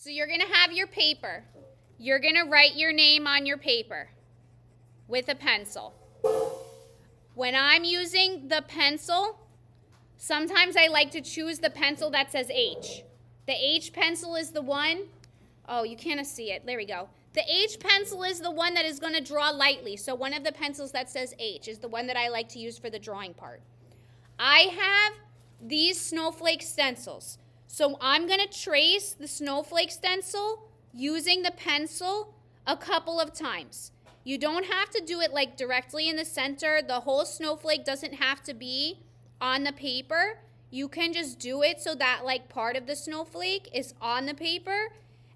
So you're going to have your paper. You're going to write your name on your paper with a pencil. When I'm using the pencil, sometimes I like to choose the pencil that says H. The H pencil is the one, oh, you can't see it. There we go. The H pencil is the one that is going to draw lightly. So one of the pencils that says H is the one that I like to use for the drawing part. I have these snowflake stencils. So I'm going to trace the snowflake stencil using the pencil a couple of times. You don't have to do it like directly in the center. The whole snowflake doesn't have to be on the paper. You can just do it so that like part of the snowflake is on the paper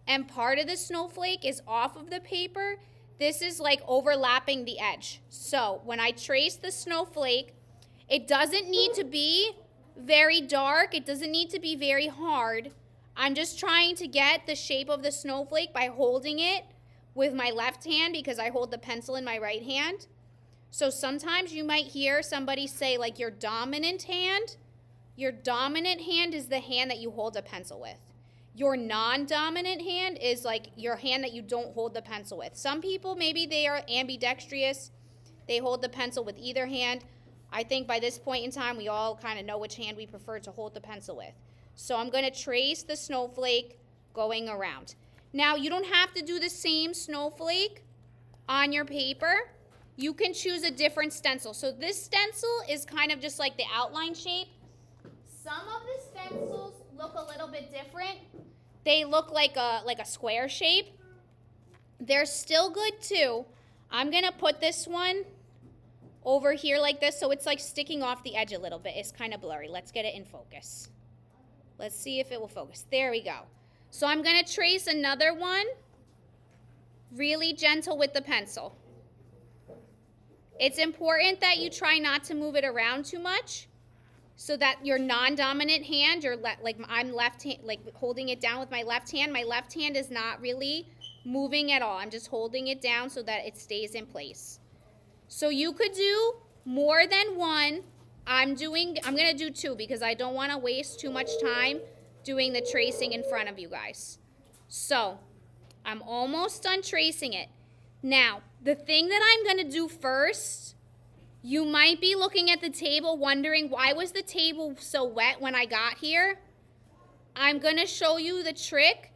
and part of the snowflake is off of the paper. This is like overlapping the edge. So when I trace the snowflake, it doesn't need to be very dark. It doesn't need to be very hard. I'm just trying to get the shape of the snowflake by holding it with my left hand because I hold the pencil in my right hand. So sometimes you might hear somebody say like your dominant hand. Your dominant hand is the hand that you hold a pencil with. Your non-dominant hand is like your hand that you don't hold the pencil with. Some people, maybe they are ambidextrous. They hold the pencil with either hand. I think by this point in time, we all kind of know which hand we prefer to hold the pencil with. So I'm going to trace the snowflake going around. Now, you don't have to do the same snowflake on your paper. You can choose a different stencil. So this stencil is kind of just like the outline shape. Some of the stencils look a little bit different. They look like a square shape. They're still good too. I'm going to put this one over here like this, so it's like sticking off the edge a little bit. It's kind of blurry. Let's get it in focus. Let's see if it will focus. There we go. So I'm going to trace another one, really gentle with the pencil. It's important that you try not to move it around too much so that your non-dominant hand, I'm left hand, like holding it down with my left hand. My left hand is not really moving at all. I'm just holding it down so that it stays in place. So you could do more than one. I'm going to do two because I don't want to waste too much time doing the tracing in front of you guys. So I'm almost done tracing it. Now, the thing that I'm going to do first, you might be looking at the table wondering, why was the table so wet when I got here? I'm going to show you the trick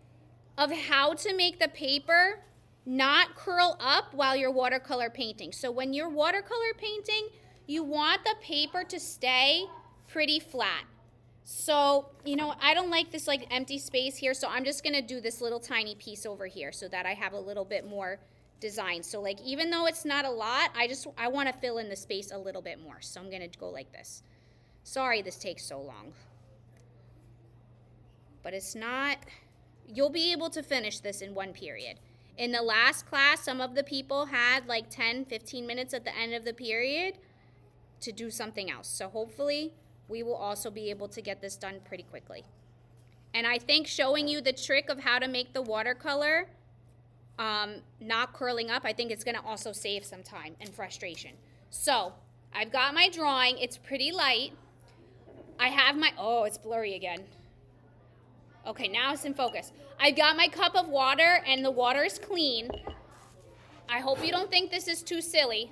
of how to make the paper not curl up while you're watercolor painting. So when you're watercolor painting, you want the paper to stay pretty flat. So, I don't like this like empty space here, so I'm just gonna do this little tiny piece over here so that I have a little bit more design. So like, even though it's not a lot, I wanna fill in the space a little bit more. So I'm gonna go like this. Sorry this takes so long. But it's not, you'll be able to finish this in one period. In the last class, some of the people had like 10, 15 minutes at the end of the period to do something else. So hopefully we will also be able to get this done pretty quickly. And I think showing you the trick of how to make the watercolor not curling up, I think it's going to also save some time and frustration. So I've got my drawing. It's pretty light. I have my, oh, it's blurry again. Okay, now it's in focus. I've got my cup of water, and the water is clean. I hope you don't think this is too silly.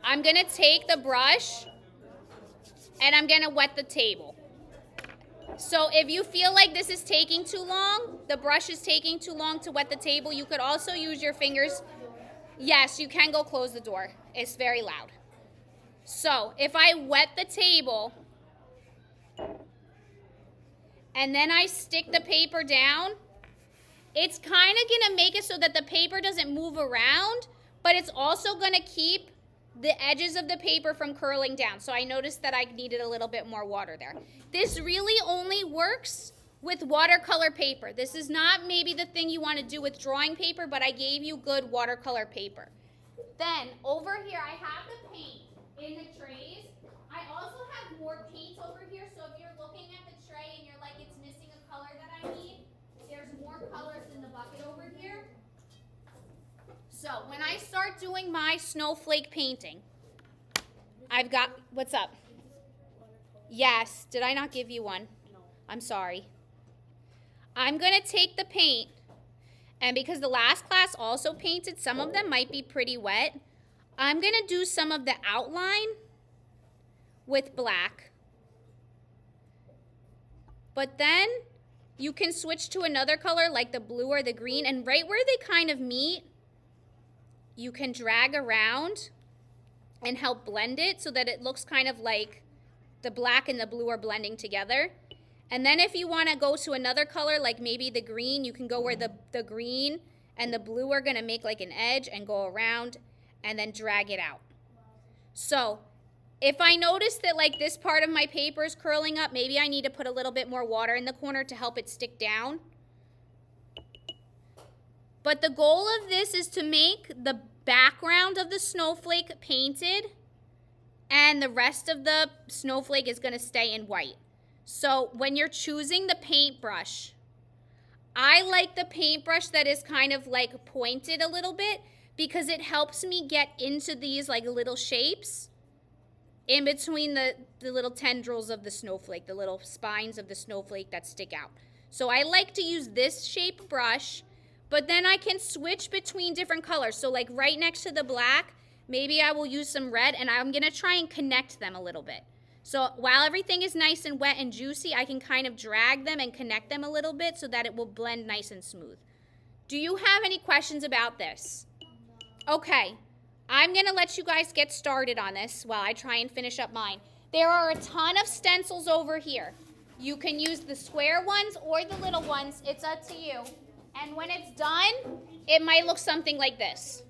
I'm going to take the brush, and I'm going to wet the table. So if you feel like this is taking too long, the brush is taking too long to wet the table, you could also use your fingers. Yes, you can go close the door. It's very loud. So if I wet the table, and then I stick the paper down, it's kind of going to make it so that the paper doesn't move around, but it's also going to keep the edges of the paper from curling down. So I noticed that I needed a little bit more water there. This really only works with watercolor paper. This is not maybe the thing you want to do with drawing paper, but I gave you good watercolor paper. Then over here, I have the paint in the trays. I also have more paint over here, so if you're looking at the tray and you're like, it's missing a color that I need, there's more colors in the bucket over here. So when I start doing my snowflake painting, I've got, what's up? Yes, did I not give you one? No. I'm sorry. I'm going to take the paint, and because the last class also painted, some of them might be pretty wet, I'm going to do some of the outline with black. But then you can switch to another color like the blue or the green, and right where they kind of meet, you can drag around and help blend it so that it looks kind of like the black and the blue are blending together. And then if you want to go to another color, like maybe the green, you can go where the green and the blue are going to make like an edge and go around and then drag it out. So if I notice that like this part of my paper is curling up, maybe I need to put a little bit more water in the corner to help it stick down. But the goal of this is to make the background of the snowflake painted, and the rest of the snowflake is going to stay in white. So when you're choosing the paintbrush, I like the paintbrush that is kind of like pointed a little bit because it helps me get into these like little shapes in between the little tendrils of the snowflake, the little spines of the snowflake that stick out. So I like to use this shape brush, but then I can switch between different colors. So like right next to the black, maybe I will use some red, and I'm going to try and connect them a little bit. So while everything is nice and wet and juicy, I can kind of drag them and connect them a little bit so that it will blend nice and smooth. Do you have any questions about this? Okay, I'm going to let you guys get started on this while I try and finish up mine. There are a ton of stencils over here. You can use the square ones or the little ones. It's up to you. And when it's done, it might look something like this.